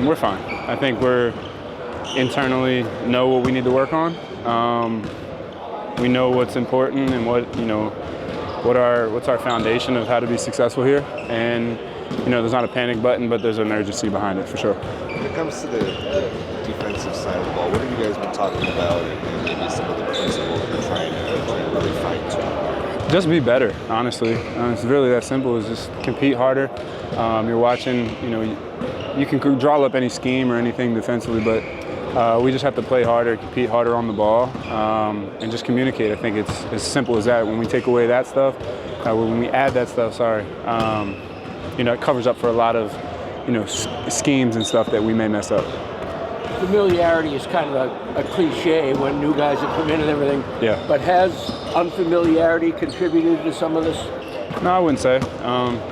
We're fine. I think we're internally know what we need to work on. We know what's important and what's our foundation of how to be successful here. And there's not a panic button, but there's an urgency behind it for sure. When it comes to the defensive side of the ball, what have you guys been talking about, and maybe some of the principles you're trying to really fight to? Just be better, honestly. It's really that simple. Is just compete harder. You're watching. You can draw up any scheme or anything defensively, but we just have to play harder, compete harder on the ball, and just communicate. I think it's as simple as that. When we take away that stuff, when we add that stuff, it covers up for a lot of, schemes and stuff that we may mess up. Familiarity is kind of a cliche when new guys have come in and everything. Yeah. But has unfamiliarity contributed to some of this? No, I wouldn't say.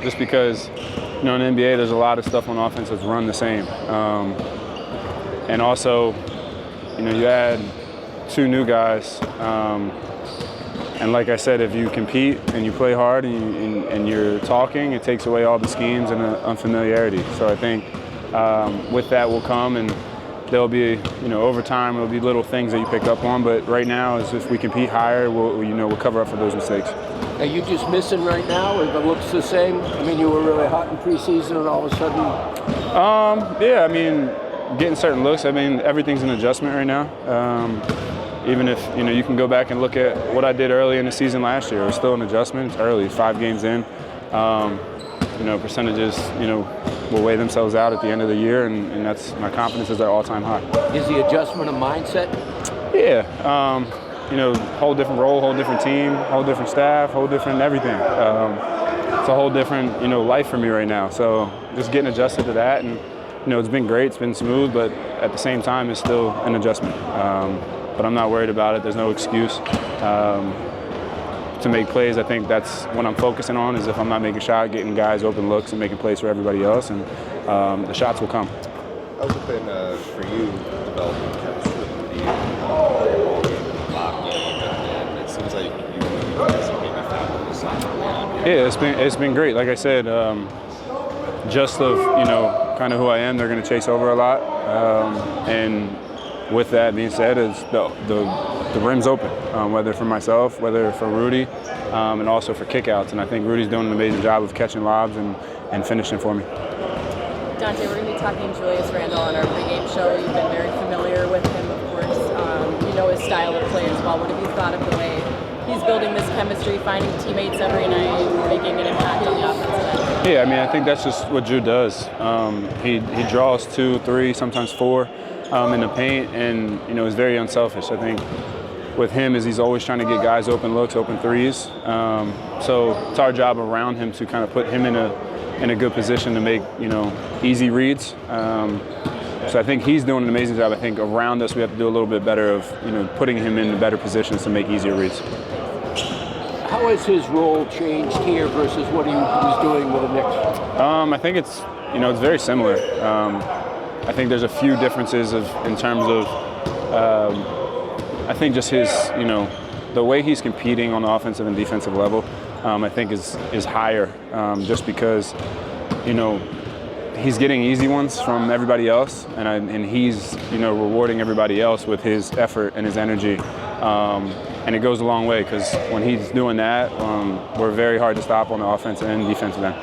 Just because, in the NBA, there's a lot of stuff on offense that's run the same. And also, you add 2 new guys. And like I said, if you compete and you play hard and you're talking, it takes away all the schemes and the unfamiliarity. So I think with that will come, and there'll be, over time, there'll be little things that you pick up on. But right now, is if we compete higher, we'll cover up for those mistakes. Are you just missing right now? If it looks the same? I mean, you were really hot in preseason, and all of a sudden. Yeah, getting certain looks. Everything's an adjustment right now. Even if, you can go back and look at what I did early in the season last year. It was still an adjustment. It's early. It's 5 games in. Percentages, will weigh themselves out at the end of the year, and that's my confidence is at all-time high. Is the adjustment a mindset? Yeah. Whole different role, whole different team, whole different staff, whole different everything. It's a whole different, life for me right now. So just getting adjusted to that, and it's been great. It's been smooth, but at the same time, it's still an adjustment. But I'm not worried about it. There's no excuse to make plays. I think that's what I'm focusing on, is if I'm not making a shot, getting guys open looks and making plays for everybody else, and the shots will come. How's it been for you developing chemistry with Rudy, lock game, and it seems like you guys have maybe found this on. Yeah, it's been great. Like I said, just of kind of who I am, they're going to chase over a lot, and with that being said, is the rim's open, whether for myself, whether for Rudy, and also for kickouts. And I think Rudy's doing an amazing job of catching lobs and finishing for me. Donte, we're going to be talking Julius Randle on our pregame show. You've been very familiar with him, of course. You know his style of play as well. What have you thought of the way he's building this chemistry, finding teammates every night, making an impact on the offensive end? Yeah, I think that's just what Drew does. He draws 2, 3, sometimes 4. In the paint, and is very unselfish. I think with him is he's always trying to get guys open looks, open threes. So it's our job around him to kind of put him in a good position to make easy reads. So I think he's doing an amazing job. I think around us we have to do a little bit better of putting him in better positions to make easier reads. How has his role changed here versus what he was doing with the Knicks? I think it's it's very similar. I think there's a few differences in terms of, I think just his, the way he's competing on the offensive and defensive level, I think is higher, just because, he's getting easy ones from everybody else, and he's, rewarding everybody else with his effort and his energy, and it goes a long way because when he's doing that, we're very hard to stop on the offensive and defensive end.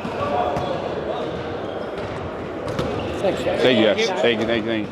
Thanks, guys. Thank you, guys. Thank you.